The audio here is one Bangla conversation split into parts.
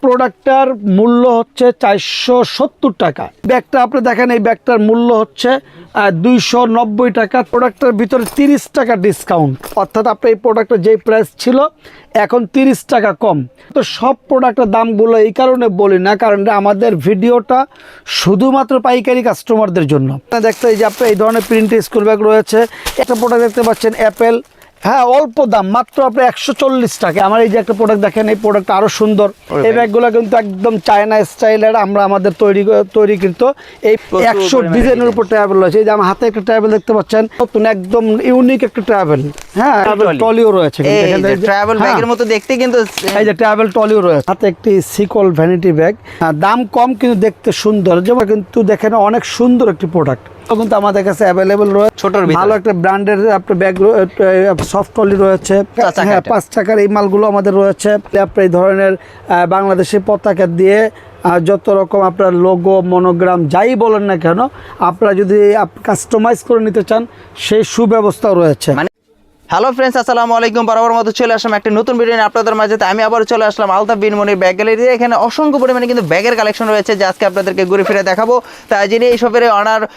প্রোডাক্টটার মূল্য হচ্ছে 470 টাকা। ব্যাগটা আপনি দেখেন, এই ব্যাগটার মূল্য হচ্ছে 290 টাকা। প্রোডাক্টের ভিতরে 30 টাকা ডিসকাউন্ট, অর্থাৎ আপনার এই প্রোডাক্টের যেই প্রাইস ছিল এখন 30 টাকা কম। তো সব প্রোডাক্টের দামগুলো এই কারণে বলি না, কারণ আমাদের ভিডিওটা শুধুমাত্র পাইকারি কাস্টমারদের জন্য। দেখতে এই যে আপনার এই ধরনের প্রিন্ট স্কুল ব্যাগ রয়েছে। একটা প্রোডাক্ট দেখতে পাচ্ছেন অ্যাপেল, হ্যাঁ অল্প দাম, মাত্র আপনার 140 টাকা। আমার এই যে একটা প্রোডাক্ট দেখেন, এই প্রোডাক্টটা আরো সুন্দর। এই ব্যাগগুলো কিন্তু একদম চায়না স্টাইলের, আমরা আমাদের তৈরি কিন্তু এই 100 ডিজাইনের উপর ট্রাভেল রয়েছে। এই যে আমার হাতে একটা ট্রাভেল দেখতে পাচ্ছেন, নতুন একদম ইউনিক একটা ট্রাভেল। হ্যাঁ, ট্রলিও রয়েছে, ট্রাভেল ব্যাগের মতো দেখতে, কিন্তু এই যে ট্রাভেল ট্রলিও রয়েছে। হাতে একটি সিকল ভ্যানিটি ব্যাগ, দাম কম কিন্তু দেখতে সুন্দর, যেমন কিন্তু দেখেন অনেক সুন্দর একটি প্রোডাক্ট কিন্তু আমাদের কাছে অ্যাভেলেবল রয়েছে। ছোটর ভালো একটা ব্র্যান্ডের আপনার ব্যাগ, সফট ট্রলি রয়েছে, হ্যাঁ 5 টাকার এই মালগুলো আমাদের রয়েছে। আপনার এই ধরনের বাংলাদেশের পতাকা দিয়ে যত রকম আপনার লোগো, মনোগ্রাম যাই বলেন না কেন, আপনারা যদি কাস্টমাইজ করে নিতে চান সেই সুব্যবস্থাও রয়েছে। হ্যালো ফ্রেন্ডস, আসসালামু আলাইকুম। বরাবর মতো চলে আসলাম একটা নতুন ভিডিও নিয়ে আপনাদের মাঝে। আমি আবার চলে আসলাম আলতাফ বিন মনির ব্যাগ গ্যালারি। এখানে অসংখ্য পরিমাণে কিন্তু ব্যাগের কালেকশন রয়েছে, যে আজকে আপনাদেরকে ঘুরে ফিরে দেখাবো। তাই যিনি এই শপের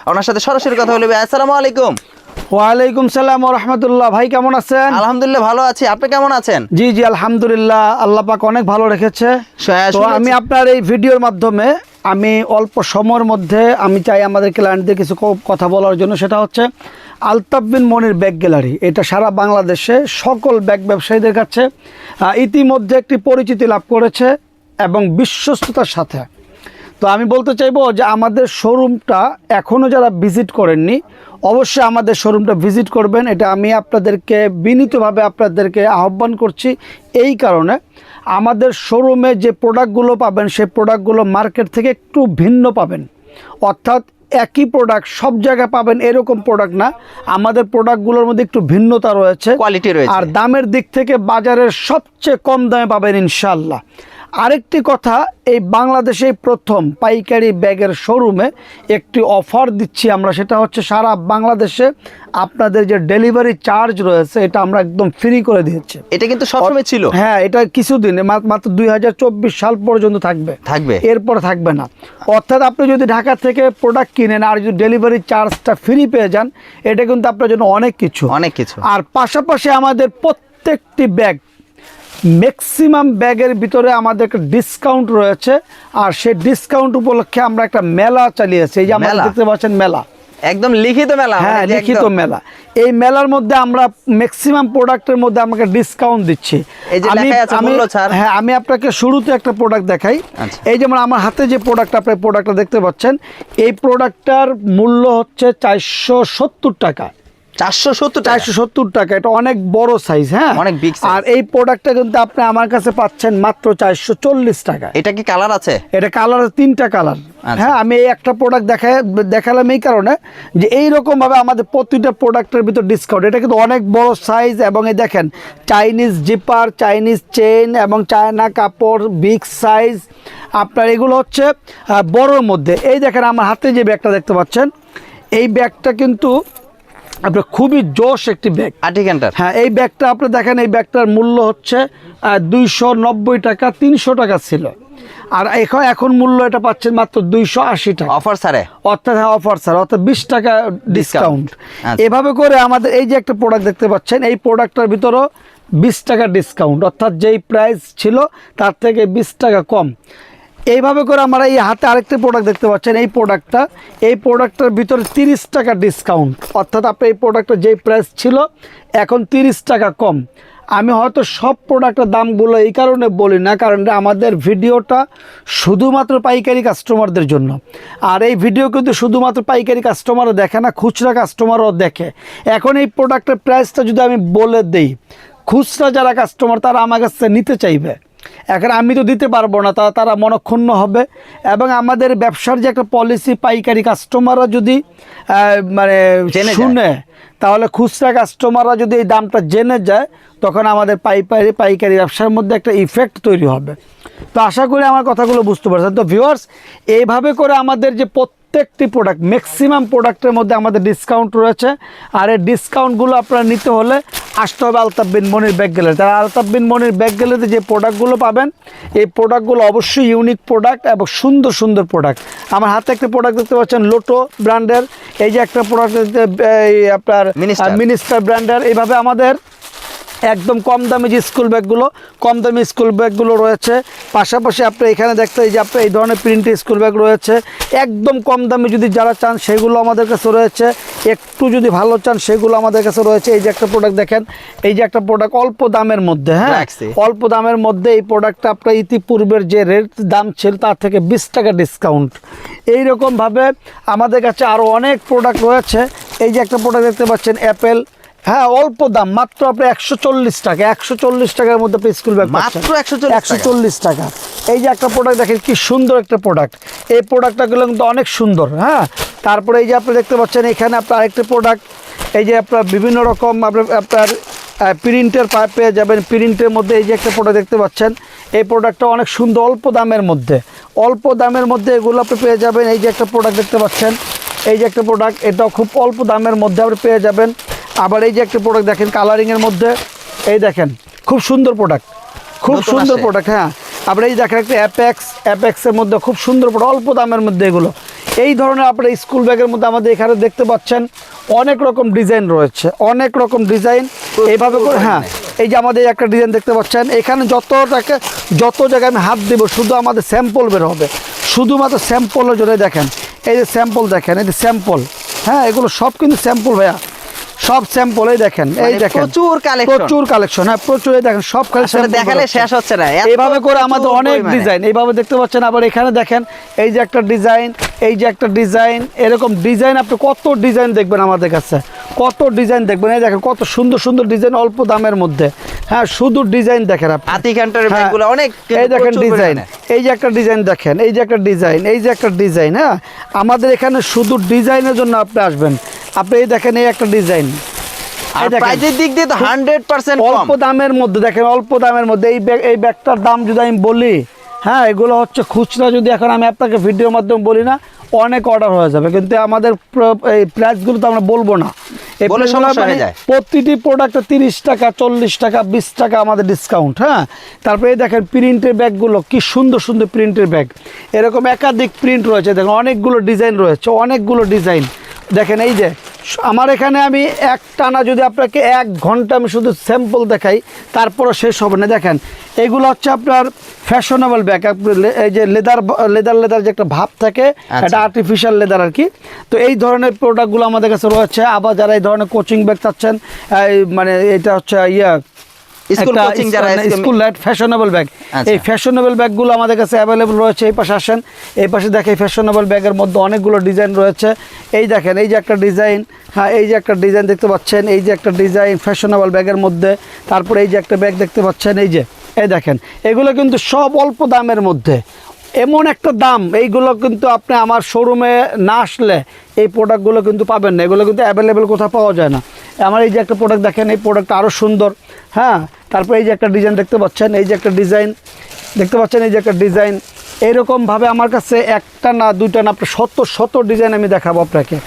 ওনার সাথে সরাসরি কথা বলবে। আসসালামু আলাইকুম। ওয়ালাইকুম সালাম ওয়া রাহমাতুল্লাহ। ভাই কেমন আছেন? আলহামদুলিল্লাহ ভালো আছি, আপনি কেমন আছেন? জি জি আলহামদুলিল্লাহ, আল্লাহ পাক অনেক ভালো রেখেছে। তো আমি আপনার এই ভিডিওর মাধ্যমে আমি অল্প সময়ের মধ্যে আমি চাই আমাদের ক্লায়েন্টদের কিছু কথা বলার জন্য। সেটা হচ্ছে আলতাফ বিন মনির ব্যাগ গ্যালারি। এটা সারা বাংলাদেশে সকল ব্যাগ ব্যবসায়ীদের কাছে ইতিমধ্যে একটি পরিচিতি লাভ করেছে এবং বিশ্বস্ততার সাথে। তো আমি বলতে চাইবো যে আমাদের শোরুমটা এখনও যারা ভিজিট করেননি, অবশ্যই আমাদের শোরুমটা ভিজিট করবেন। এটা আমি আপনাদেরকে বিনীতভাবে আপনাদেরকে আহ্বান করছি। এই কারণে আমাদের শোরুমে যে প্রোডাক্টগুলো পাবেন, সেই প্রোডাক্টগুলো মার্কেট থেকে একটু ভিন্ন পাবেন। অর্থাৎ একই প্রোডাক্ট সব জায়গায় পাবেন এরকম প্রোডাক্ট না, আমাদের প্রোডাক্টগুলোর মধ্যে একটু ভিন্নতা রয়েছে, কোয়ালিটি রয়েছে, আর দামের দিক থেকে বাজারের সবচেয়ে কম দামে পাবেন ইনশাআল্লাহ। আরেকটি কথা, এই বাংলাদেশে প্রথম পাইকারি ব্যাগের শোরুমে একটি অফার দিচ্ছি আমরা। সেটা হচ্ছে সারা বাংলাদেশে আপনাদের যে ডেলিভারি চার্জ রয়েছে এটা আমরা একদম ফ্রি করে দিয়েছি। এটা কিন্তু সবসময় ছিল, হ্যাঁ এটা কিছুদিন মাত্র 2024 সাল পর্যন্ত থাকবে, এরপর থাকবে না। অর্থাৎ আপনি যদি ঢাকা থেকে প্রোডাক্ট কিনেন আর যদি ডেলিভারি চার্জটা ফ্রি পেয়ে যান, এটা কিন্তু আপনার জন্য অনেক কিছু। আর পাশাপাশি আমাদের প্রত্যেকটি ব্যাগ, ম্যাক্সিমাম ব্যাগের ভিতরে আমাদের একটা ডিসকাউন্ট রয়েছে। আর সেই ডিসকাউন্ট উপলক্ষে আমরা একটা মেলা চালিয়েছি। এই যে আমরা দেখতে পাচ্ছেন মেলা, একদম লিখিত মেলা। হ্যাঁ লিখিত মেলা। এই মেলার মধ্যে আমরা ম্যাক্সিমাম প্রোডাক্টের মধ্যে আমাকে ডিসকাউন্ট দিচ্ছি। হ্যাঁ আমি আপনাকে শুরুতে একটা প্রোডাক্ট দেখাই। এই যেমন আমার হাতে যে প্রোডাক্টটা দেখতে পাচ্ছেন, এই প্রোডাক্টটার মূল্য হচ্ছে 470 টাকা। 470 টাকা, এটা অনেক বড় সাইজ, হ্যাঁ অনেক বিগ সাইজ। আর এই প্রোডাক্টটা কিন্তু আপনি আমার কাছে পাচ্ছেন মাত্র 440 টাকা। এটা কি কালার আছে? এটা কালার 3টা কালার। হ্যাঁ আমি এই একটা প্রোডাক্ট দেখালাম এই কারণে যে এইরকম ভাবে আমাদের প্রতিটা প্রোডাক্টের ভিতর ডিসকাউন্ট। এটা কিন্তু অনেক বড় সাইজ, এবং এই দেখেন চাইনিজ জিপার, চাইনিজ চেইন এবং চায়না কাপড়, বিগ সাইজ আপনার। এগুলো হচ্ছে বড়োর মধ্যে। এই দেখেন আমার হাতে যে ব্যাগটা দেখতে পাচ্ছেন, এই ব্যাগটা কিন্তু আপনার খুবই জোশ একটি ব্যাগ। হ্যাঁ এই ব্যাগটা আপনি দেখেন, এই ব্যাগটার মূল্য হচ্ছে 290 টাকা, 300 টাকা ছিল। আর এখন মূল্য এটা পাচ্ছেন মাত্র 280 টাকা অফার ছাড়ে। অর্থাৎ হ্যাঁ অফার ছাড়া, অর্থাৎ 20 টাকা ডিসকাউন্ট। এভাবে করে আমাদের এই যে একটা প্রোডাক্ট দেখতে পাচ্ছেন, এই প্রোডাক্টটার ভিতরেও 20 টাকা ডিসকাউন্ট, অর্থাৎ যেই প্রাইস ছিল তার থেকে 20 টাকা কম। এইভাবে করে আমরা এই হাতে আরেকটা প্রোডাক্ট দেখতে পাচ্ছেন, এই প্রোডাক্টটার ভিতরে 30 টাকা ডিসকাউন্ট, অর্থাৎ আপনার এই প্রোডাক্টের যেই প্রাইস ছিল এখন 30 টাকা কম। আমি হয়তো সব প্রোডাক্টের দামগুলো এই কারণে বলি না, কারণ আমাদের ভিডিওটা শুধুমাত্র পাইকারি কাস্টমারদের জন্য। আর এই ভিডিও কিন্তু শুধুমাত্র পাইকারি কাস্টমারও দেখে না, খুচরা কাস্টমারও দেখে। এখন এই প্রোডাক্টের প্রাইসটা যদি আমি বলে দেই, খুচরা যারা কাস্টমার তারা আমার কাছে নিতে চাইবে, এখন আমি তো দিতে পারবো না, তারা মনক্ষুণ্ণ হবে। এবং আমাদের ব্যবসার যে একটা পলিসি, পাইকারি কাস্টমাররা যদি মানে শুনে, তাহলে খুচরা কাস্টমাররা যদি এই দামটা জেনে যায়, তখন আমাদের পাইকারি ব্যবসার মধ্যে একটা ইফেক্ট তৈরি হবে। তো আশা করি আমার কথাগুলো বুঝতে পারছেন। তো ভিউয়ার্স, এইভাবে করে আমাদের যে প্রত্যেকটি প্রোডাক্ট ম্যাক্সিমাম প্রোডাক্টের মধ্যে আমাদের ডিসকাউন্ট রয়েছে। আর এই ডিসকাউন্টগুলো আপনারা নিতে হলে আসতে হবে আলতাফ বিন মনির ব্যাগ গ্যালারি। তারা আলতাফ বিন মনির ব্যাগ গ্যালারিতে যে প্রোডাক্টগুলো পাবেন, এই প্রোডাক্টগুলো অবশ্যই ইউনিক প্রোডাক্ট এবং সুন্দর সুন্দর প্রোডাক্ট। আমার হাতে একটা প্রোডাক্ট দেখতে পাচ্ছেন লোটো ব্র্যান্ডের, এই যে একটা প্রোডাক্ট আপনার মিনিস্টার ব্র্যান্ডের। এইভাবে আমাদের একদম কম দামি যে স্কুল ব্যাগগুলো, কম দামি স্কুল ব্যাগগুলো রয়েছে। পাশাপাশি আপনি এখানে দেখতে এই যে আপনার এই ধরনের প্রিন্টের স্কুল ব্যাগ রয়েছে একদম কম দামি, যদি যারা চান সেগুলো আমাদের কাছে রয়েছে। একটু যদি ভালো চান সেগুলো আমাদের কাছে রয়েছে। এই যে একটা প্রোডাক্ট দেখেন, এই যে একটা প্রোডাক্ট অল্প দামের মধ্যে, হ্যাঁ অল্প দামের মধ্যে এই প্রোডাক্টটা আপনার ইতিপূর্বের যে রেট দাম ছিল তার থেকে 20 টাকা ডিসকাউন্ট। এইরকমভাবে আমাদের কাছে আরও অনেক প্রোডাক্ট রয়েছে। এই যে একটা প্রোডাক্ট দেখতে পাচ্ছেন অ্যাপেল, হ্যাঁ অল্প দাম, মাত্র আপনি 140 টাকা, 140 টাকার মধ্যে আপনি স্কুল ব্যাগ মাত্র 140 টাকা। এই যে একটা প্রোডাক্ট দেখেন কি সুন্দর একটা প্রোডাক্ট, এই প্রোডাক্টগুলো কিন্তু অনেক সুন্দর। হ্যাঁ তারপরে এই যে আপনি দেখতে পাচ্ছেন এখানে আপনার আরেকটা প্রোডাক্ট, এই যে আপনার বিভিন্ন রকম আপনার প্রিন্টের পেয়ে যাবেন। প্রিন্টের মধ্যে এই যে একটা প্রোডাক্ট দেখতে পাচ্ছেন, এই প্রোডাক্টটা অনেক সুন্দর অল্প দামের মধ্যে, অল্প দামের মধ্যে এগুলো আপনি পেয়ে যাবেন। এই যে একটা প্রোডাক্ট দেখতে পাচ্ছেন, এই যে একটা প্রোডাক্ট, এটাও খুব অল্প দামের মধ্যে আপনি পেয়ে যাবেন। আবার এই যে একটা প্রোডাক্ট দেখেন কালারিংয়ের মধ্যে, এই দেখেন খুব সুন্দর প্রোডাক্ট, খুব সুন্দর প্রোডাক্ট। হ্যাঁ আবার এই দেখেন একটা অ্যাপেক্সের মধ্যে খুব সুন্দর প্রোডাক্ট, অল্প দামের মধ্যে এগুলো। এই ধরনের আপনার স্কুল ব্যাগের মধ্যে আমাদের এখানে দেখতে পাচ্ছেন অনেক রকম ডিজাইন রয়েছে, অনেক রকম ডিজাইন এইভাবে করে। হ্যাঁ এই যে আমাদের একটা ডিজাইন দেখতে পাচ্ছেন, এখানে যত জায়গায় আমি হাত দেবো শুধু আমাদের স্যাম্পল বের হবে, শুধুমাত্র স্যাম্পলের জন্য। দেখেন এই যে স্যাম্পল, দেখেন এই যে স্যাম্পল, হ্যাঁ এগুলো সব কিন্তু স্যাম্পল ভাইয়া, সব স্যাম্পল। এই দেখেন, এই দেখেন প্রচুর কালেকশন, হ্যাঁ প্রচুর। এই দেখেন সব খালি দেখালে শেষ হচ্ছে না, এইভাবে করে আমাদের অনেক ডিজাইন এইভাবে দেখতে পাচ্ছেন। আবার এখানে দেখেন এই যে একটা ডিজাইন, এই যে একটা ডিজাইন, এরকম ডিজাইন আপনি কত ডিজাইন দেখবেন আমাদের কাছে, কত ডিজাইন দেখবেন। এই দেখেন কত সুন্দর সুন্দর ডিজাইন অল্প দামের মধ্যে, হ্যাঁ শুধু ডিজাইন দেখেন আপনি। এই দেখেন ডিজাইন, এই যে একটা ডিজাইন দেখেন, এই যে একটা ডিজাইন, এই যে একটা ডিজাইন। হ্যাঁ আমাদের এখানে শুধু ডিজাইনের জন্য আপনি আসবেন। আপনি এই দেখেন এই একটা ডিজাইন, প্রাইসের দিক দিয়ে তো 100% অল্প দামের মধ্যে। দেখেন অল্প দামের মধ্যে এই ব্যাগটার দাম যদি আমি বলি, হ্যাঁ এগুলো হচ্ছে খুচরা, যদি এখন আমি আপনাকে ভিডিওর মাধ্যমে বলি না অনেক অর্ডার হয়ে যাবে, কিন্তু আমাদের এই প্রাইসগুলো তো আমরা বলবো না। প্রতিটি প্রোডাক্টে 30 টাকা, 40 টাকা, 20 টাকা আমাদের ডিসকাউন্ট। হ্যাঁ তারপরে এই দেখেন প্রিন্টের ব্যাগগুলো কি সুন্দর সুন্দর প্রিন্টের ব্যাগ, এরকম একাধিক প্রিন্ট রয়েছে। দেখেন অনেকগুলো ডিজাইন রয়েছে, অনেকগুলো ডিজাইন। দেখেন এই যে আমার এখানে আমি একটানা যদি আপনাকে 1 ঘন্টা আমি শুধু স্যাম্পল দেখাই তারপরে শেষ হবে না। দেখেন এগুলো হচ্ছে আপনার ফ্যাশনেবল ব্যাগ, এই যে লেদার যে একটা ভাব থাকে, এটা আর্টিফিশিয়াল লেদার আর কি। তো এই ধরনের প্রোডাক্টগুলো আমাদের কাছে রয়েছে। আবার যারা এই ধরনের কোচিং ব্যাগ চাচ্ছেন, মানে এটা হচ্ছে স্কুল ফ্যাশনেবল ব্যাগ, এই ফ্যাশনেবল ব্যাগগুলো আমাদের কাছে অ্যাভেলেবল রয়েছে। এই পাশে আসেন, এই পাশে দেখেন ফ্যাশনেবল ব্যাগের মধ্যে অনেকগুলো ডিজাইন রয়েছে। এই দেখেন এই যে একটা ডিজাইন, হ্যাঁ এই যে একটা ডিজাইন দেখতে পাচ্ছেন, এই যে একটা ডিজাইন ফ্যাশনেবল ব্যাগের মধ্যে। তারপরে এই যে একটা ব্যাগ দেখতে পাচ্ছেন, এই দেখেন এগুলো কিন্তু সব অল্প দামের মধ্যে, এমন একটা দাম, এইগুলো কিন্তু আপনি আমার শোরুমে না আসলে এই প্রোডাক্টগুলো কিন্তু পাবেন না, এগুলো কিন্তু অ্যাভেলেবেল কোথাও পাওয়া যায় না। আমার এই যে একটা প্রোডাক্ট দেখেন, এই প্রোডাক্টটা আরও সুন্দর। হ্যাঁ তারপরে এই যে একটা ডিজাইন দেখতে পাচ্ছেন, এই যে একটা ডিজাইন দেখতে পাচ্ছেন, এই যে একটা ডিজাইন। এইরকমভাবে আমার কাছে একটা না দুইটা না আপনার শত ডিজাইন আমি দেখাবো আপনাকে।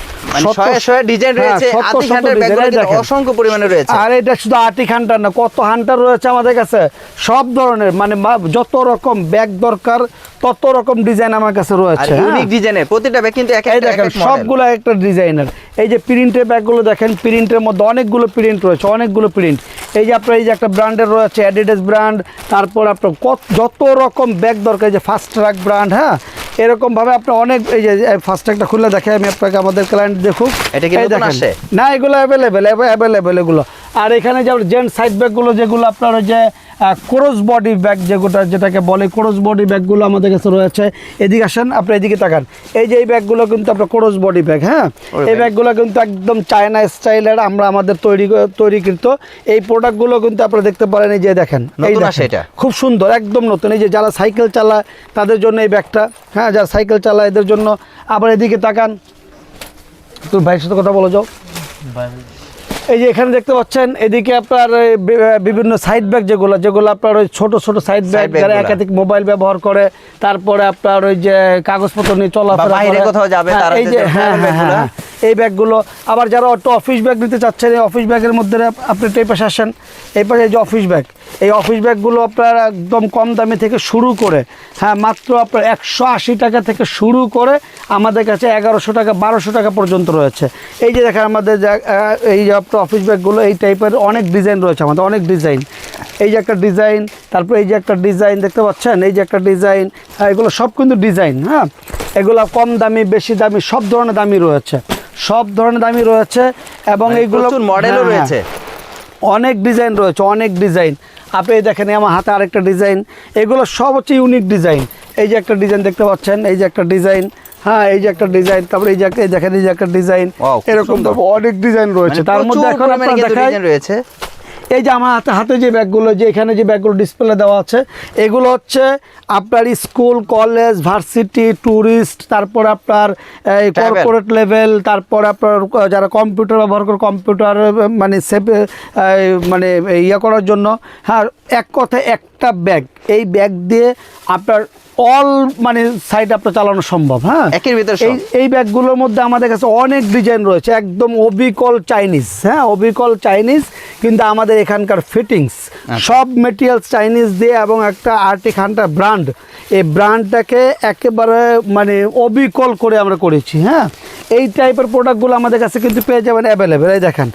অসংখ্য পরিমাণে রয়েছে। আর এটা শুধু আর্টিক হান্টার না, কত হান্টার রয়েছে আমাদের কাছে, সব ধরনের, মানে যত রকম ব্যাগ দরকার তত রকম ডিজাইন আমার কাছে রয়েছে। ইউনিক ডিজাইনের প্রতিটা ব্যাগ কিন্তু দেখেন সবগুলো একটা ডিজাইনের। এই যে প্রিন্টের ব্যাগগুলো দেখেন, প্রিন্টের মধ্যে অনেকগুলো প্রিন্ট রয়েছে, অনেকগুলো প্রিন্ট। এই যে আপনার এই যে একটা ব্র্যান্ডের রয়েছে অ্যাডিডাস ব্র্যান্ড, তারপর আপনার যত রকম ব্যাগ দরকার, এই যে ফাস্ট ট্র্যাক ব্র্যান্ড। হ্যাঁ এরকমভাবে আপনার অনেক, এই যে ফাস্ট ট্র্যাকটা খুলে দেখে আমি আপনাকে, আমাদের ক্লায়েন্ট দেখুক, না এগুলো অ্যাভেলেবেল এগুলো। আর এখানে যে জেন্টস সাইড ব্যাগগুলো যেগুলো আপনার ওই যে ক্রস বডি ব্যাগ যেটাকে বলে, ক্রস বডি ব্যাগগুলো আমাদের কাছে রয়েছে। এদিকে আসেন, আপনি এদিকে তাকান, এই যে এই ব্যাগগুলো কিন্তু আপনার ক্রস বডি ব্যাগ। হ্যাঁ এই ব্যাগগুলো কিন্তু একদম চায়না স্টাইলের, আমরা আমাদের তৈরিকৃত এই প্রোডাক্টগুলো কিন্তু আপনারা দেখতে পারেন। এই যে দেখেন, এই খুব সুন্দর, একদম নতুন। এই যে যারা সাইকেল চালায় তাদের জন্য এই ব্যাগটা, হ্যাঁ যারা সাইকেল চালায় এদের জন্য। আবার এদিকে তাকান, তোর ভাইয়ের সাথে কথা বলো যাও। এই যে এখানে দেখতে পাচ্ছেন, এদিকে আপনার বিভিন্ন সাইড ব্যাগ যেগুলো আপনার ওই ছোট ছোট সাইড ব্যাগ, যারা একাধিক মোবাইল ব্যবহার করে, তারপরে আপনার ওই যে কাগজপত্র নিয়ে চলাফেরা বাইরে কোথাও যাবে তারা এই যে এই ব্যাগগুলো। আবার যারা একটু অফিস ব্যাগ নিতে চাচ্ছেন, এই অফিস ব্যাগের মধ্যে আপনি এই পাশে আসেন, এই পাশে যে অফিস ব্যাগ, এই অফিস ব্যাগগুলো আপনার একদম কম দামে থেকে শুরু করে, হ্যাঁ, মাত্র আপনার 180 টাকা থেকে শুরু করে আমাদের কাছে 1100 টাকা 1200 টাকা পর্যন্ত রয়েছে। এই যে দেখেন আমাদের এই যে আপনার অফিস ব্যাগগুলো এই টাইপের অনেক ডিজাইন রয়েছে, আমাদের অনেক ডিজাইন। এই যে একটা ডিজাইন, তারপর এই যে একটা ডিজাইন দেখতে পাচ্ছেন, এই যে একটা ডিজাইন, এগুলো সব কিন্তু ডিজাইন। হ্যাঁ, এগুলো কম দামি বেশি দামি সব ধরনের দামি রয়েছে, সব ধরনের দামি রয়েছে। এবং এইগুলো মডেলও রয়েছে, অনেক ডিজাইন রয়েছে, অনেক ডিজাইন। আপনি দেখেন আমার হাতে আরেকটা ডিজাইন, এগুলো সব হচ্ছে ইউনিক ডিজাইন। এই যে একটা ডিজাইন দেখতে পাচ্ছেন, এই যে একটা ডিজাইন, হ্যাঁ, এই যে একটা ডিজাইন, তারপরে এই যে দেখেন এই যে একটা ডিজাইন, এরকম অনেক ডিজাইন রয়েছে। তার মধ্যে এখন আপনারা দেখাই রয়েছে এই যে আমার হাতে যে ব্যাগগুলো, যে এখানে যে ব্যাগগুলো ডিসপ্লে দেওয়া আছে, এগুলো হচ্ছে আপনার স্কুল, কলেজ, ভার্সিটি, ট্যুরিস্ট, তারপর আপনার কর্পোরেট লেভেল, তারপর আপনার যারা কম্পিউটার ব্যবহার করে কম্পিউটার মানে মানে ইয়ে করার জন্য। হ্যাঁ, এক কথায় একটা ব্যাগ, এই ব্যাগ দিয়ে আপনার অল মানে সাইড আপনার চালানো সম্ভব। হ্যাঁ, একের ভিতরে এই ব্যাগগুলোর মধ্যে আমাদের কাছে অনেক ডিজাইন রয়েছে, একদম অবিকল চাইনিজ। হ্যাঁ, অবিকল চাইনিজ, কিন্তু আমাদের এখানকার ফিটিংস সব মেটেরিয়ালস চাইনিজ দিয়ে, এবং একটা আর্টিক হান্টার ব্র্যান্ড, এই ব্র্যান্ডটাকে একেবারে মানে অবিকল করে আমরা করেছি। হ্যাঁ, এই টাইপের প্রোডাক্টগুলো আমাদের কাছে কিন্তু পেয়ে যাবেন অ্যাভেলেবেল। এই দেখেন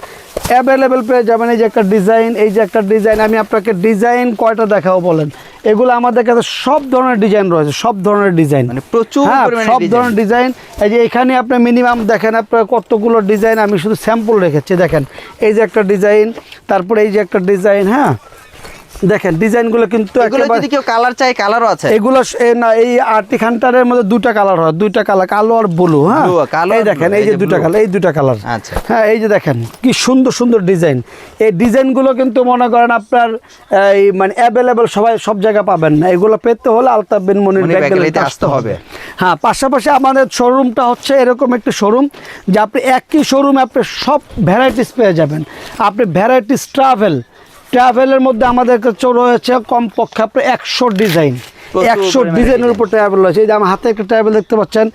অ্যাভেলেবেল পেয়ে যাবেন। এই যে একটা ডিজাইন, এই যে একটা ডিজাইন, আমি আপনাকে ডিজাইন কয়টা দেখাবো বলেন? এগুলো আমাদের কাছে সব ধরনের ডিজাইন রয়েছে, সব ধরনের ডিজাইন, মানে প্রচুর সব ধরনের ডিজাইন। এই যে এখানে আপনি মিনিমাম দেখেন আপনার কতগুলো ডিজাইন, আমি শুধু স্যাম্পল রেখেছি। দেখেন এই যে একটা ডিজাইন, তারপরে এই যে একটা ডিজাইন। হ্যাঁ, দেখেন ডিজাইনগুলো কিন্তু যদি কেউ কালার চাই কালারও আছে। এগুলো না, এই আর্টিক হান্টারের মধ্যে দুটা কালার হয়, দুইটা কালার, কালো আর ব্লু। হ্যাঁ, এই দেখেন এই যে দুটা কালার, এই দুটা কালার। আচ্ছা, হ্যাঁ, এই যে দেখেন কি সুন্দর সুন্দর ডিজাইন। এই ডিজাইনগুলো কিন্তু মনে করেন আপনার এই মানে অ্যাভেলেবেল সব জায়গায় পাবেন না। এগুলো পেতে হলে আলতাফ বিন মনির ব্যাগ গ্যালারিতে আসতে হবে। হ্যাঁ, পাশাপাশি আমাদের শোরুমটা হচ্ছে এরকম একটি শোরুম যে আপনি একই শোরুমে আপনি সব ভ্যারাইটিস পেয়ে যাবেন। আপনি ভ্যারাইটিস ট্রাভেলের মধ্যে আমাদের কাছে রয়েছে কমপক্ষে আপনার 100 ডিজাইন, 100 ডিজাইনের উপর ট্রাভেল রয়েছে। এই যে আমার হাতে একটা ট্রাভেল দেখতে পাচ্ছেন,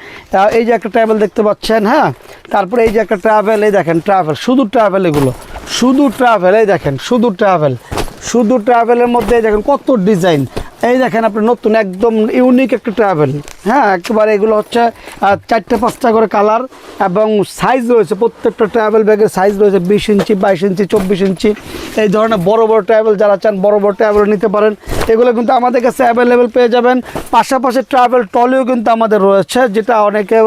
এই যে একটা ট্রাভেল দেখতে পাচ্ছেন। হ্যাঁ, তারপরে এই যে একটা ট্রাভেল, এই দেখেন ট্রাভেল, শুধু ট্রাভেল, এগুলো শুধু ট্রাভেল। এই দেখেন শুধু ট্রাভেলের মধ্যে দেখেন কত ডিজাইন। এই দেখেন আপনি নতুন একদম ইউনিক একটা ট্রাভেল। হ্যাঁ, একেবারে এগুলো হচ্ছে 4-5টা করে কালার, এবং সাইজ রয়েছে, প্রত্যেকটা ট্রাভেল ব্যাগের সাইজ রয়েছে 20 ইঞ্চি, 22 ইঞ্চি, 24 ইঞ্চি। এই ধরনের বড় বড় ট্রাভেল যারা চান, বড় বড় ট্রাভেল নিতে পারেন। এগুলো কিন্তু আমাদের কাছে অ্যাভেলেবেল পেয়ে যাবেন। পাশাপাশি ট্রাভেল ট্রলিও কিন্তু আমাদের রয়েছে, যেটা অনেকে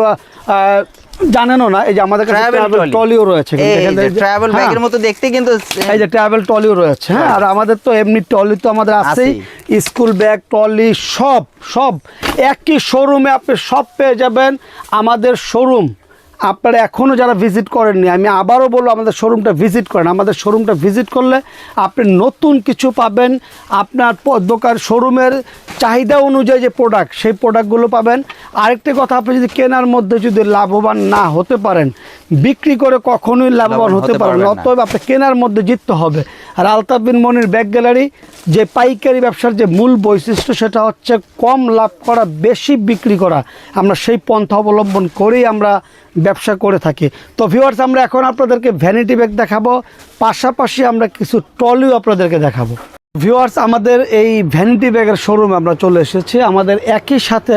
জানেনও না। এই যে আমাদের কাছে ট্রাভেল ট্রলিও রয়েছে, ট্রাভেল ব্যাগের মতো দেখতে, কিন্তু এই যে ট্রাভেল ট্রলিও রয়েছে। হ্যাঁ, আর আমাদের তো এমনি ট্রলি তো আমাদের আছেই, স্কুল ব্যাগ, ট্রলি সব একই শোরুমে আপনি সব পেয়ে যাবেন। আমাদের শোরুম আপনারা এখনও যারা ভিজিট করেননি, আমি আবারও বলবো আমাদের শোরুমটা ভিজিট করেন। আমাদের শোরুমটা ভিজিট করলে আপনি নতুন কিছু পাবেন, আপনার দোকান শোরুমের চাহিদা অনুযায়ী যে প্রোডাক্ট, সেই প্রোডাক্টগুলো পাবেন। আরেকটি কথা, আপনি যদি কেনার মধ্যে যদি লাভবান না হতে পারেন, বিক্রি করে কখনোই লাভবান হতে পারেন না। অতএব আপনি কেনার মধ্যে জিততে হবে। আর আলতাফ বিন মনির ব্যাগ গ্যালারি যে পাইকারি ব্যবসার যে মূল বৈশিষ্ট্য, সেটা হচ্ছে কম লাভ করা, বেশি বিক্রি করা। আমরা সেই পন্থা অবলম্বন করেই আমরা ব্যবসা করে থাকি। তো ভিউয়ার্স, আমরা এখন আপনাদেরকে ভ্যানিটি ব্যাগ দেখাবো, পাশাপাশি আমরা কিছু ট্রলিও আপনাদেরকে দেখাবো। ভিউয়ার্স, আমাদের এই ভ্যানিটি ব্যাগের শোরুমে আমরা চলে এসেছি। আমাদের একই সাথে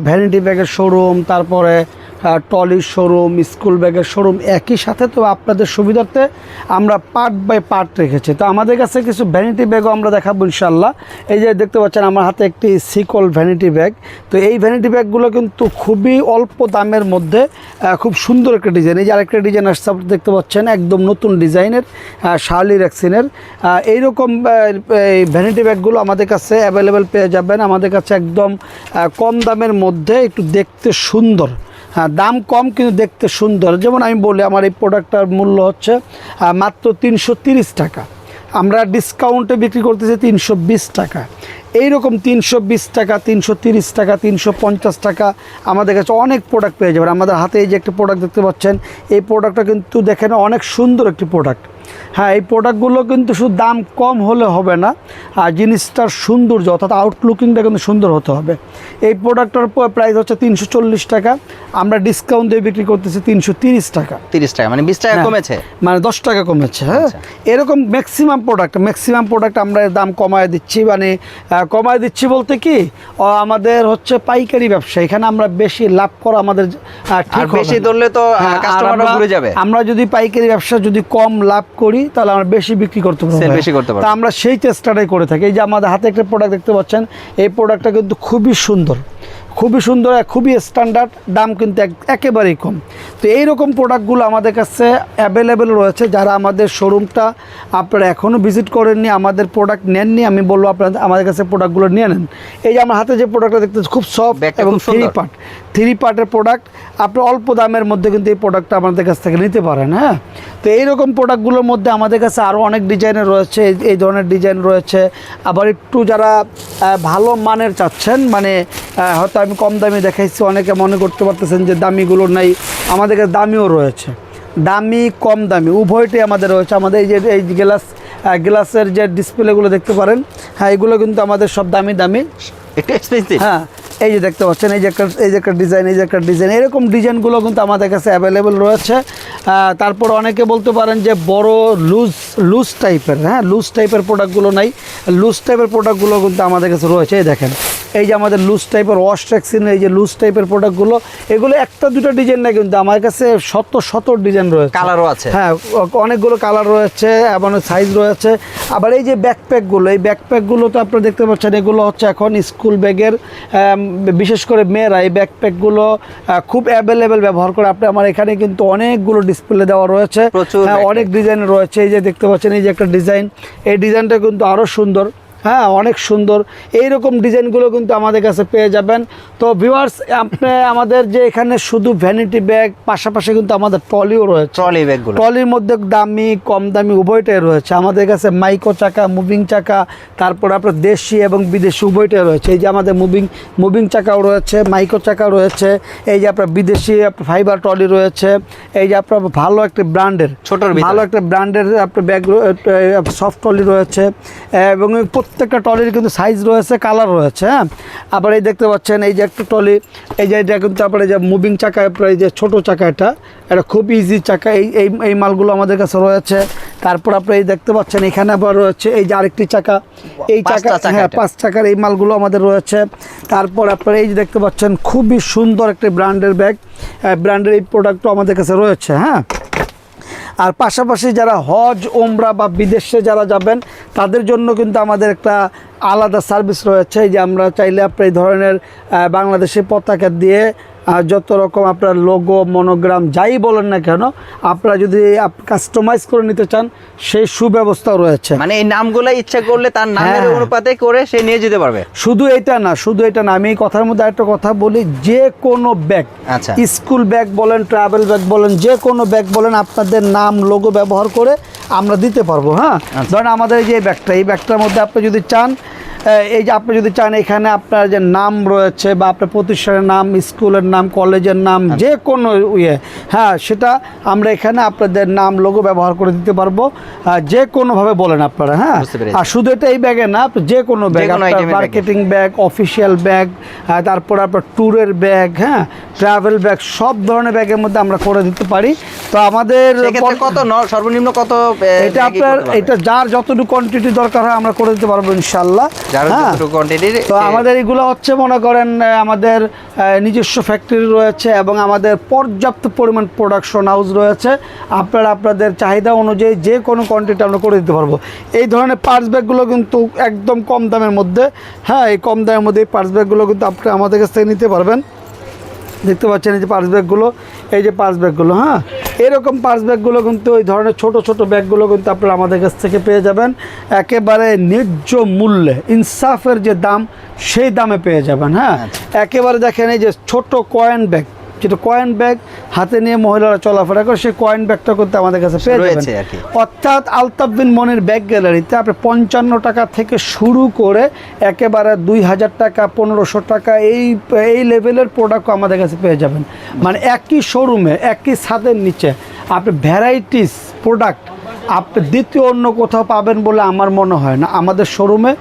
ভ্যানিটি ব্যাগের শোরুম, তারপরে ট্রলির শোরুম, স্কুল ব্যাগের শোরুম একই সাথে। তো আপনাদের সুবিধার্থে আমরা পার্ট বাই পার্ট রেখেছি। তো আমাদের কাছে কিছু ভ্যানিটি ব্যাগও আমরা দেখাবো ইনশাল্লাহ। এই যে দেখতে পাচ্ছেন আমার হাতে একটি সিকল ভ্যানিটি ব্যাগ। তো এই ভ্যানিটি ব্যাগগুলো কিন্তু খুবই অল্প দামের মধ্যে খুব সুন্দর একটা ডিজাইন। এই যে আরেকটা ডিজাইন আসছে আপনি দেখতে পাচ্ছেন, একদম নতুন ডিজাইনের, শার্লি রেক্সিনের। এইরকম এই ভ্যানিটি ব্যাগগুলো আমাদের কাছে অ্যাভেলেবেল পেয়ে যাবেন। আমাদের কাছে একদম কম দামের মধ্যে, একটু দেখতে সুন্দর। হ্যাঁ, দাম কম কিন্তু দেখতে সুন্দর। যেমন আমি বলি, আমার এই প্রোডাক্টটার মূল্য হচ্ছে মাত্র 330 টাকা। আমরা ডিসকাউন্টে বিক্রি করতেছি 320 টাকা। এইরকম 320 টাকা, 330 টাকা, 350 টাকা আমাদের কাছে অনেক প্রোডাক্ট পেয়ে যাবেন। আমাদের হাতে এই যে একটা প্রোডাক্ট দেখতে পাচ্ছেন, এই প্রোডাক্টটা কিন্তু দেখেন অনেক সুন্দর একটি প্রোডাক্ট। হ্যাঁ, এই প্রোডাক্টগুলো কিন্তু শুধু দাম কম হলে হবে না, আর জিনিসটার সৌন্দর্য অর্থাৎ আউটলুকিংটা কিন্তু সুন্দর হতে হবে। এই প্রোডাক্টটার প্রাইস হচ্ছে 340 টাকা, আমরা ডিসকাউন্ট দিয়ে বিক্রি করতেছি 330 টাকা। 30 টাকা মানে 20 টাকা কমেছে, মানে 10 টাকা কমেছে। হ্যাঁ, এরকম ম্যাক্সিমাম প্রোডাক্ট আমরা দাম কমায় দিচ্ছি, মানে কমায় দিচ্ছি বলতে কি আমাদের হচ্ছে পাইকারি ব্যবসা, এখানে আমরা বেশি লাভ করা আমাদের ঠিক হবে বেশি না। ধরলে তো হ্যাঁ, আর কাস্টমাররা ঘুরে যাবে। আমরা যদি পাইকারি ব্যবসা যদি কম লাভ করি তাহলে আমরা বেশি বিক্রি করতে পারবো, সেল বেশি করতে পারবো। তা আমরা সেই চেষ্টাটাই করে থাকি। এই যে আমাদের হাতে একটা প্রোডাক্ট দেখতে পাচ্ছেন, এই প্রোডাক্টটা কিন্তু খুবই সুন্দর, খুবই স্ট্যান্ডার্ড, দাম কিন্তু একেবারেই কম। তো এইরকম প্রোডাক্টগুলো আমাদের কাছে অ্যাভেলেবেল রয়েছে। যারা আমাদের শোরুমটা আপনারা এখনও ভিজিট করেননি, আমাদের প্রোডাক্ট নেননি, আমি বলবো আপনারা আমাদের কাছে প্রোডাক্টগুলো নিয়ে নেন। এই যে আমার হাতে যে প্রোডাক্টটা দেখতে খুব সফট এবং থ্রি পার্টের প্রোডাক্ট, আপনি অল্প দামের মধ্যে কিন্তু এই প্রোডাক্টটা আমাদের কাছ থেকে নিতে পারেন। হ্যাঁ, তো এইরকম প্রোডাক্টগুলোর মধ্যে আমাদের কাছে আরও অনেক ডিজাইনের রয়েছে, এই ধরনের ডিজাইন রয়েছে। আবার একটু যারা ভালো মানের চাচ্ছেন, মানে হয়তো আমি কম দামি দেখাইছি, অনেকে মনে করতে পারতেছেন যে দামিগুলো নাই, আমাদের কাছে দামিও রয়েছে, দামি কম দামি উভয়টাই আমাদের রয়েছে। আমাদের এই যে গ্লাসের যে ডিসপ্লেগুলো দেখতে পারেন, হ্যাঁ, এগুলো কিন্তু আমাদের সব দামি একটু এক্সপেন্সিভ। হ্যাঁ, এই যে দেখতে পাচ্ছেন, এই যে একটা ডিজাইন, এরকম ডিজাইনগুলো কিন্তু আমাদের কাছে অ্যাভেলেবেল রয়েছে। তারপর অনেকে বলতে পারেন যে বড় লুজ টাইপের প্রোডাক্টগুলো নাই, লুজ টাইপের প্রোডাক্টগুলো কিন্তু আমাদের কাছে রয়েছে। এই দেখেন, এই যে আমাদের লুজ টাইপের ওয়াশ ট্যাক্সিন, এই যে লুজ টাইপের প্রোডাক্টগুলো, এগুলো একটা দুটো ডিজাইন না, কিন্তু আমার কাছে শত ডিজাইন রয়েছে, কালারও আছে। হ্যাঁ, অনেকগুলো কালার রয়েছে এবং সাইজ রয়েছে। আবার এই যে ব্যাকপ্যাকগুলো তো আপনারা দেখতে পাচ্ছেন, এগুলো হচ্ছে এখন স্কুল ব্যাগের, বিশেষ করে মেয়েরা এই ব্যাকপ্যাকগুলো খুব অ্যাভেলেবেল ব্যবহার করে। আপনি আমার এখানে কিন্তু অনেকগুলো ডিসপ্লে দেওয়া রয়েছে, অনেক ডিজাইন রয়েছে। এই যে দেখতে পাচ্ছেন, এই যে একটা ডিজাইন, এই ডিজাইনটা কিন্তু আরও সুন্দর, হ্যাঁ, অনেক সুন্দর। এইরকম ডিজাইনগুলো কিন্তু আমাদের কাছে পেয়ে যাবেন। তো ভিউয়ার্স, আপনি আমাদের যে এখানে শুধু ভ্যানিটি ব্যাগ, পাশাপাশি কিন্তু আমাদের ট্রলিও রয়েছে। ট্রলির মধ্যে দামি কম দামি উভয়টাই রয়েছে আমাদের কাছে। মাইক্রো চাকা, মুভিং চাকা, তারপর আপনার দেশি এবং বিদেশি উভয়টাই রয়েছে। এই যে আমাদের মুভিং চাকাও রয়েছে, মাইক্রো চাকাও রয়েছে। এই যে আপনার বিদেশি আপনার ফাইবার ট্রলি রয়েছে। এই যে আপনার ভালো একটা ব্র্যান্ডের আপনার ব্যাগ, সফট ট্রলি রয়েছে, এবং প্রত্যেকটা ট্রলির কিন্তু সাইজ রয়েছে, কালার রয়েছে। হ্যাঁ, আবার এই দেখতে পাচ্ছেন, এই যে একটা ট্রলি, এই যে এটা কিন্তু আপনার এই যে মুভিং চাকা, এই যে ছোটো চাকা, এটা খুব ইজি চাকা, এই মালগুলো আমাদের কাছে রয়েছে। তারপর আপনি এই দেখতে পাচ্ছেন, এখানে আবার রয়েছে এই যে আরেকটি চাকা, এই চাকা, হ্যাঁ, 5 চাকার এই মালগুলো আমাদের রয়েছে। তারপর আপনার এই যে দেখতে পাচ্ছেন, খুবই সুন্দর একটা ব্র্যান্ডের ব্যাগ, ব্র্যান্ডের এই প্রোডাক্টও আমাদের কাছে রয়েছে। হ্যাঁ, আর পাশাপাশি যারা হজ, ওমরা বা বিদেশে যারা যাবেন, তাদের জন্য কিন্তু আমাদের একটা আলাদা সার্ভিস রয়েছে। যে আমরা চাইলে আপনার এই ধরনের বাংলাদেশের পতাকা দিয়ে যত রকম আপনার লোগো, মনোগ্রাম যাই বলেন না কেন, আপনারা যদি কাস্টমাইজ করে নিতে চান, সেই সুব্যবস্থাও রয়েছে। মানে এই নামগুলো ইচ্ছা করলে তার নামের অনুপাতে করে সে নিয়ে যেতে পারবে। শুধু এটা না, আমি এই কথার মধ্যে একটা কথা বলি, যে কোনো ব্যাগ, আচ্ছা, স্কুল ব্যাগ বলেন, ট্রাভেল ব্যাগ বলেন, যে কোনো ব্যাগ বলেন, আপনাদের নাম, লোগো ব্যবহার করে আমরা দিতে পারবো। হ্যাঁ, ধরেন আমাদের এই যে এই ব্যাগটার মধ্যে আপনি যদি চান, এই যে আপনি যদি চান এখানে আপনার যে নাম রয়েছে, বা আপনার প্রতিষ্ঠানের নাম, স্কুলের নাম, কলেজের নাম, যে কোনো হ্যাঁ, সেটা আমরা এখানে আপনাদের নাম, লোগো ব্যবহার করে দিতে পারবো, যে কোনোভাবে বলেন আপনারা। হ্যাঁ, আর শুধু এটা এই ব্যাগে না, যে কোনো bag, marketing bag, official bag, তারপর আপনার ট্যুরের ব্যাগ, হ্যাঁ, ট্রাভেল ব্যাগ, সব ধরনের ব্যাগের মধ্যে আমরা করে দিতে পারি। তো আমাদের কত সর্বনিম্ন কত, এটা আপনার এটা যার যতটুকু কোয়ান্টিটি দরকার হয় আমরা করে দিতে পারবো ইনশাল্লাহ। তো আমাদের এগুলো হচ্ছে, মনে করেন আমাদের নিজস্ব ফ্যাক্টরি রয়েছে এবং আমাদের পর্যাপ্ত পরিমাণ প্রোডাকশন হাউস রয়েছে। আপনারা আপনাদের চাহিদা অনুযায়ী যে কোনো কোয়ান্টিটি আমরা করে দিতে পারবো। এই ধরনের পার্স ব্যাগগুলো কিন্তু একদম কম দামের মধ্যে, হ্যাঁ, এই কম দামের মধ্যে এই পার্স ব্যাগগুলো কিন্তু আপনারা আমাদের কাছ থেকে নিতে পারবেন। দেখতে পাচ্ছেন এই যে পার্স ব্যাগগুলো, হ্যাঁ, এরকম পার্স ব্যাগগুলো কিন্তু ওই ধরনের ছোট ব্যাগগুলো কিন্তু আপনারা আমাদের কাছ থেকে পেয়ে যাবেন একেবারে ন্যায্য মূল্যে, ইনসাফের যে দাম, সেই দামে পেয়ে যাবেন। হ্যাঁ, একেবারে দেখেন, এই যে ছোট কয়েন ব্যাগ, যেটা কয়েন ব্যাগ হাতে নিয়ে মহিলারা চলাফেরা করে, সেই কয়েন ব্যাগটা করতে আমাদের কাছে পেয়ে যাবেন। অর্থাৎ আলতাফ বিন মনির ব্যাগ গ্যালারিতে আপনি 55 টাকা থেকে শুরু করে একেবারে 2000 টাকা, 1500 টাকা, এই লেভেলের প্রোডাক্টও আমাদের কাছে পেয়ে যাবেন। মানে একই শোরুমে, একই ছাদের নিচে আপনি ভ্যারাইটিস প্রোডাক্ট আপনি দ্বিতীয় অন্য কোথাও পাবেন বলে আমার মনে হয় না। আমাদের শোরুমে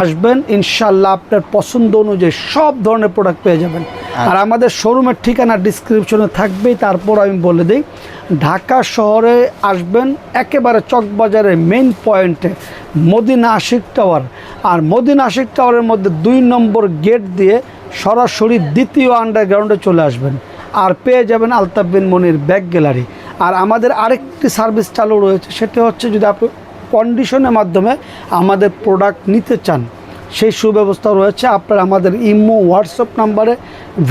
আসবেন, ইনশাল্লাহ আপনার পছন্দ অনুযায়ী সব ধরনের প্রোডাক্ট পেয়ে যাবেন। আর আমাদের শোরুমের ঠিকানা ডিসক্রিপশনে থাকবেই, তারপর আমি বলে দিই, ঢাকা শহরে আসবেন একেবারে চকবাজারের মেইন পয়েন্টে মদিনা আশিক টাওয়ার, আর মদিনা আশিক টাওয়ারের মধ্যে 2 নম্বর গেট দিয়ে সরাসরি দ্বিতীয় আন্ডারগ্রাউন্ডে চলে আসবেন, আর পেয়ে যাবেন আলতাফ বিন মনির ব্যাগ গ্যালারি। আর আমাদের আরেকটি সার্ভিস চালু রয়েছে, সেটা হচ্ছে যদি আপনি কন্ডিশনের মাধ্যমে আমাদের প্রোডাক্ট নিতে চান, সেই সুব্যবস্থা রয়েছে। আপনারা আমাদের ইমো হোয়াটসঅ্যাপ নাম্বারে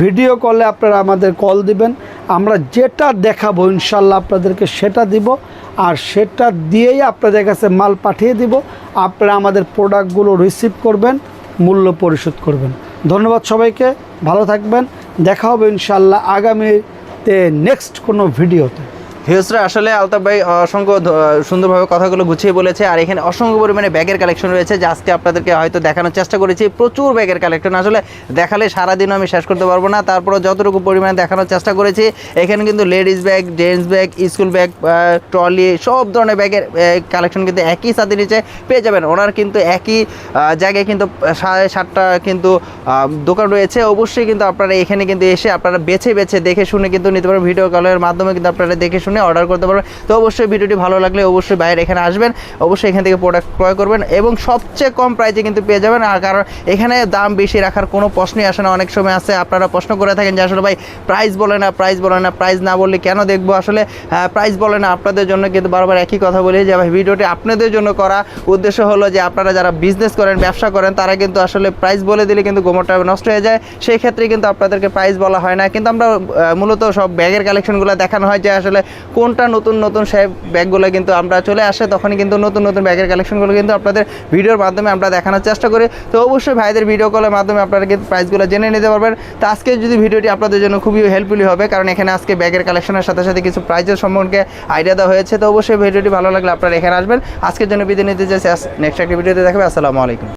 ভিডিও কলে আপনারা আমাদের কল দিবেন, আমরা যেটা দেখাবো ইনশাল্লাহ আপনাদেরকে সেটা দিব, আর সেটা দিয়েই আপনাদের কাছে মাল পাঠিয়ে দিব। আপনারা আমাদের প্রোডাক্টগুলো রিসিভ করবেন, মূল্য পরিশোধ করবেন। ধন্যবাদ সবাইকে, ভালো থাকবেন, দেখা হবে ইনশাল্লাহ আগামীতে নেক্সট কোনো ভিডিওতে। ভিউসরা, আসলে আলতাফ ভাই অসংখ্য সুন্দরভাবে কথাগুলো গুছিয়ে বলেছে, আর এখানে অসংখ্য পরিমাণে ব্যাগের কালেকশন রয়েছে, যা আজকে আপনাদেরকে হয়তো দেখানোর চেষ্টা করেছি। প্রচুর ব্যাগের কালেকশন, আসলে দেখালে সারাদিনও আমি শেষ করতে পারবো না, তারপরে যতটুকু পরিমাণে দেখানোর চেষ্টা করেছি। এখানে কিন্তু ladies bag, gents bag, school bag, trolley, সব ধরনের ব্যাগের কালেকশন কিন্তু একই সাথে নিচে পেয়ে যাবেন। ওনার কিন্তু একই জায়গায় কিন্তু 7টা কিন্তু দোকান রয়েছে। অবশ্যই কিন্তু আপনারা এখানে কিন্তু এসে আপনারা বেছে বেছে দেখে শুনে কিন্তু নিতে পারবেন। ভিডিও কলের মাধ্যমে কিন্তু আপনারা দেখে শুনে অর্ডার করতে পারবেন। তো অবশ্যই ভিডিওটি ভালো লাগলে অবশ্যই বাইরে এখানে আসবেন, অবশ্যই এখান থেকে প্রোডাক্ট ক্রয় করবেন, এবং সবচেয়ে কম প্রাইসে কিন্তু পেয়ে যাবেন। আর কারণ এখানে দাম বেশি রাখার কোনো প্রশ্নই আসে না। অনেক সময় আছে আপনারা প্রশ্ন করে থাকেন যে আসলে ভাই প্রাইস বলে না, প্রাইস বলে না, প্রাইস না বললে কেন দেখবো? আসলে প্রাইস বলে না, আপনাদের জন্য কিন্তু বারবার একই কথা বলি যে ভাই ভিডিওটি আপনাদের জন্য করা। উদ্দেশ্য হলো যে আপনারা যারা বিজনেস করেন, ব্যবসা করেন, তারা কিন্তু আসলে প্রাইস বলে দিলে কিন্তু গোমরটা নষ্ট হয়ে যায়। সেই ক্ষেত্রে কিন্তু আপনাদেরকে প্রাইস বলা হয় না। কিন্তু আমরা মূলত সব ব্যাগের কালেকশনগুলো দেখানো হয় যে আসলে কোনটা নতুন নতুন সেই ব্যাগগুলো কিন্তু আমরা চলে আসে, তখনই কিন্তু নতুন নতুন ব্যাগের কালেকশনগুলো কিন্তু আপনাদের ভিডিওর মাধ্যমে আমরা দেখানোর চেষ্টা করি। তো অবশ্যই ভাইদের ভিডিও কলের মাধ্যমে আপনারা কিন্তু প্রাইসগুলো জেনে নিতে পারবেন। তো আজকে যদি ভিডিওটি আপনাদের জন্য খুবই হেল্পফুলি হবে, কারণ এখানে আজকে ব্যাগের কালেকশনের সাথে সাথে কিছু প্রাইসের সম্পর্কে আইডিয়া দেওয়া হয়েছে। তো অবশ্যই ভিডিওটি ভালো লাগলে আপনারা এখানে আসবেন। আজকের জন্য বিদায় নিতে চাইছি, নেক্সট একটা ভিডিওতে দেখাবে। আসসালামু আলাইকুম।